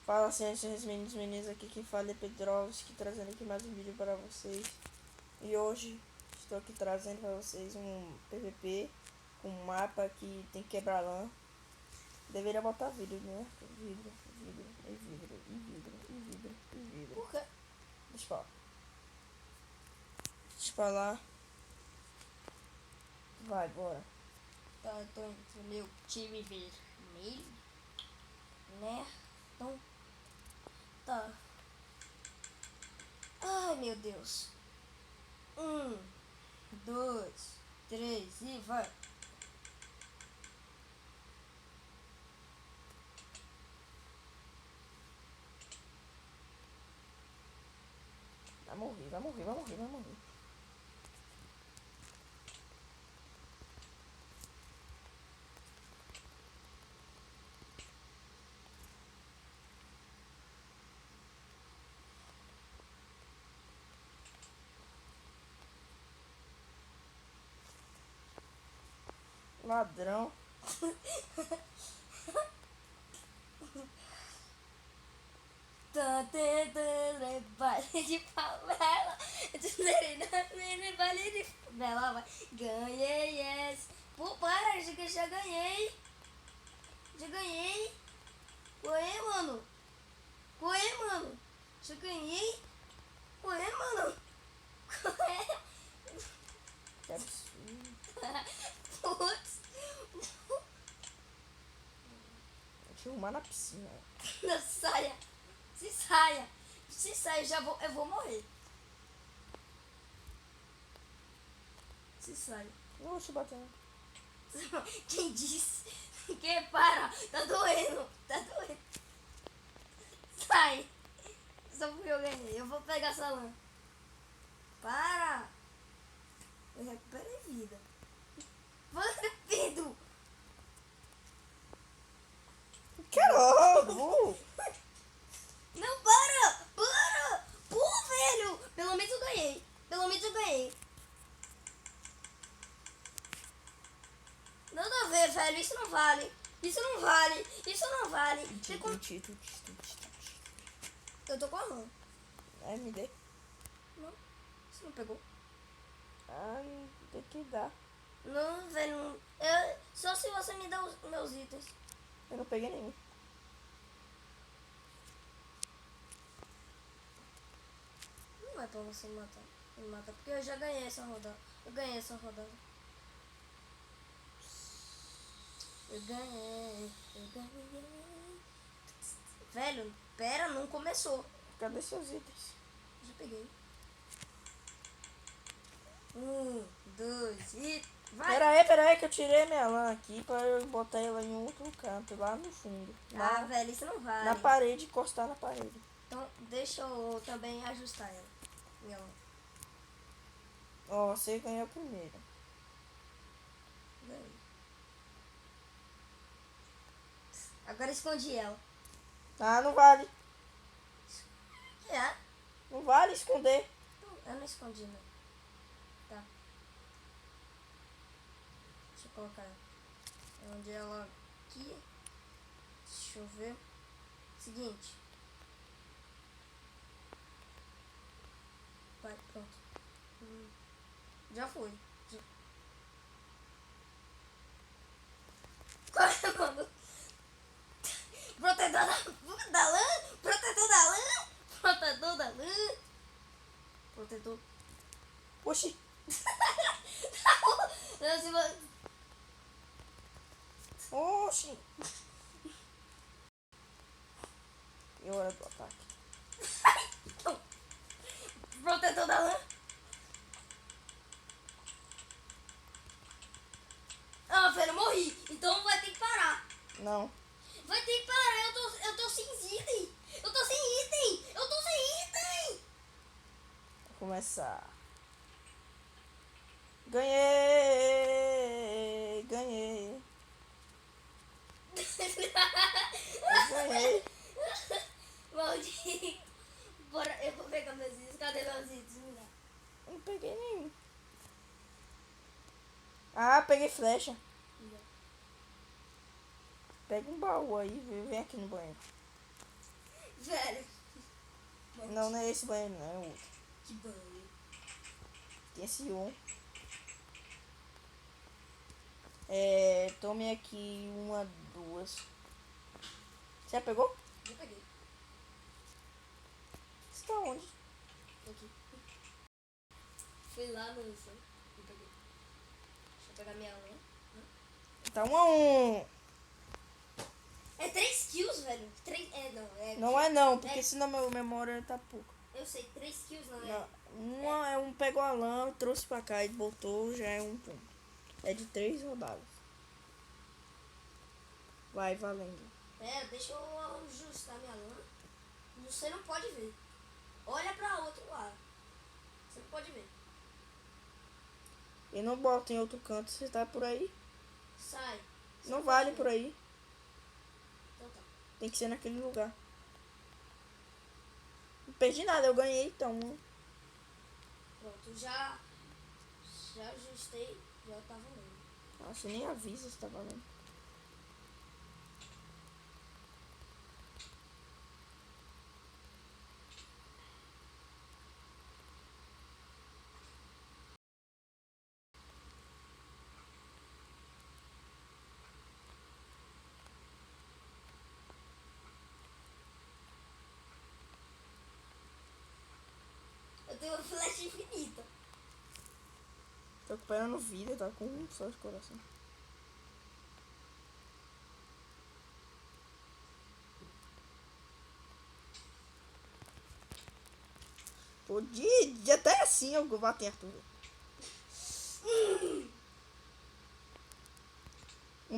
Fala assim, esses meninos aqui que fala é Pedrovski, trazendo aqui mais um vídeo para vocês. E hoje estou aqui trazendo para vocês um PVP com um mapa que tem que quebrar lã. Deveria botar vidro, né? Vidro. Por quê? Deixa eu falar. Deixa eu falar. Vai, bora. Tá, eu tô entre o meu time vermelho, né? Então, tá. Ai, meu Deus. 1, 2, 3 e vai. Vai morrer. Ladrão. Tá tentando baile de favela. Baile de favela, vai. Ganhei, yes. Pô, para, acho que eu já ganhei. Já ganhei. Ué, mano. Ué, mano. Já ganhei. Ué, mano. Ué. Que absurdo. Putz. Deixa eu arrumar na piscina. Não saia. Se saia. Se saia, eu vou morrer. Se saia. Oxe, batendo. Quem disse? Que para? Tá doendo. Tá doendo. Sai. Só porque eu ganhei. Eu vou pegar essa lã. Para. Eu recuperei vida. Para, Pedro. Caramba! Não, para. Para. Pô, velho. Pelo menos eu ganhei. Pelo menos eu ganhei. Nada a ver, velho. Isso não vale. Isso não vale. Isso não vale. Eu tô com a lã. Ai, me dê. Não. Você não pegou? Ai, tem que dar. Não, velho. Só se você me dá os meus itens. Eu não peguei nenhum. Não é pra você me matar, porque eu já ganhei essa rodada. Eu ganhei. Velho, pera, não começou. Cadê seus itens? Já peguei. 1, 2 e vai. Pera aí que eu tirei minha lã aqui pra eu botar ela em outro canto, lá no fundo. Ah, velho, isso não vale. Na parede, encostar na parede. Então, deixa eu também ajustar ela. Minha lã. Ó, você ganhou primeiro. Ganhei. Agora escondi ela. Ah, não vale. É? Não vale esconder. Eu não escondi, não. Tá. Deixa eu colocar ela. Onde ela aqui. Deixa eu ver. Seguinte. Vai, pronto. Já foi. Qual é, mano? Protetor da lã? Protetor da lã? Protetor da lã? Protetor. Oxi. Não, se você... Oxi. E hora do ataque. Protetor da lã? Ah, velho, eu morri. Então vai ter que parar. Não. Vai ter que parar. Eu tô sem item. Eu tô sem item. Vou começar. Ganhei. Eu ganhei. Maldito. Bora, eu vou pegar meus itens. Cadê meus itens? Eu não peguei nenhum. Ah, peguei flecha. Pega um baú aí, vem aqui no banheiro. Não, não é esse banheiro, não. É o outro. Que banho. Tem esse um. Tome aqui uma, duas. Você já pegou? Já peguei. Você tá onde? Tô aqui. Fui lá no chão e peguei. Deixa eu pegar minha lã. Tá 1-1. É 3 kills, velho. 3. Não é não, porque senão meu memória tá pouco. Eu sei, 3 kills não é. Não, uma é um pegou a lã, trouxe pra cá e botou, já é um ponto. É de 3 rodadas. Vai, valendo. Pera, deixa eu ajustar minha lã. Você não pode ver. Olha pra outro lado. Você não pode ver. E não bota em outro canto, você tá por aí. Sai. Você Não pode vale ver. por aí. Então tá. Tem que ser naquele lugar. Não perdi nada, eu ganhei então. Pronto, já ajustei. Já tá valendo. Nossa, nem avisa se tá valendo. Eu tenho uma flecha infinita. Tô recuperando vida, tá com um só de coração. Podia até assim eu bater em Arthur.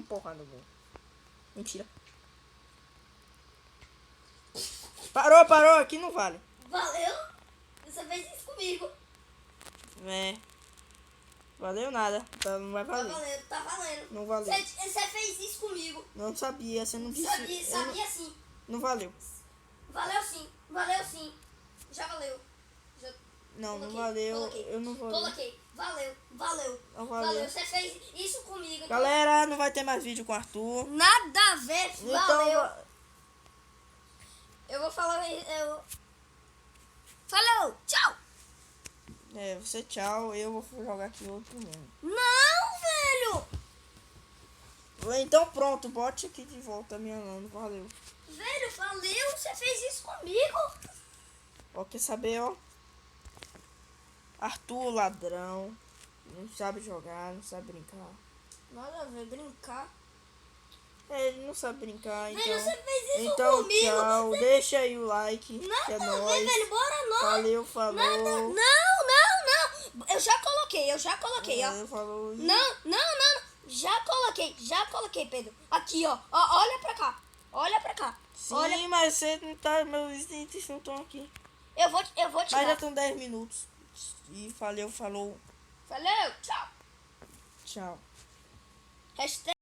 Porrada, gol. Mentira. Parou, aqui não vale. Valeu? Você fez isso comigo. Valeu nada, tá, não vai Tá valer. valendo, tá valendo. Não valeu. Você fez isso comigo. Não sabia, você não disse. Sabia sim. Não valeu. Valeu sim. Já valeu. Já Não coloquei, valeu. coloquei. Eu não vou. Coloquei. Valeu. Não valeu. Você fez isso comigo. Então... Galera, não vai ter mais vídeo com o Arthur. Nada a ver. Então, Valeu. Eu vou falar. Falou. Tchau. Você tchau, eu vou jogar aqui outro mundo. Não, velho. Então pronto, bote aqui de volta a minha lã, valeu. Velho, valeu. Você fez isso comigo. Ó, quer saber, ó? Arthur, ladrão. Não sabe jogar, não sabe brincar. Nada a ver, brincar. Ele não sabe brincar, então. Velho, você fez isso Então, comigo. tchau. Deixa aí o like. Nada que é a ver, nóis. velho. Bora nós. Valeu, falou. Não. Eu já coloquei, ó. Valeu, falou. Não. Já coloquei, Pedro. Aqui, ó. Olha pra cá. Sim, Olha. mas você não tá. Meus itens não estão aqui. Eu vou te Mas já dar. estão 10 minutos. E valeu, falou. Valeu, tchau. Tchau. Hashtag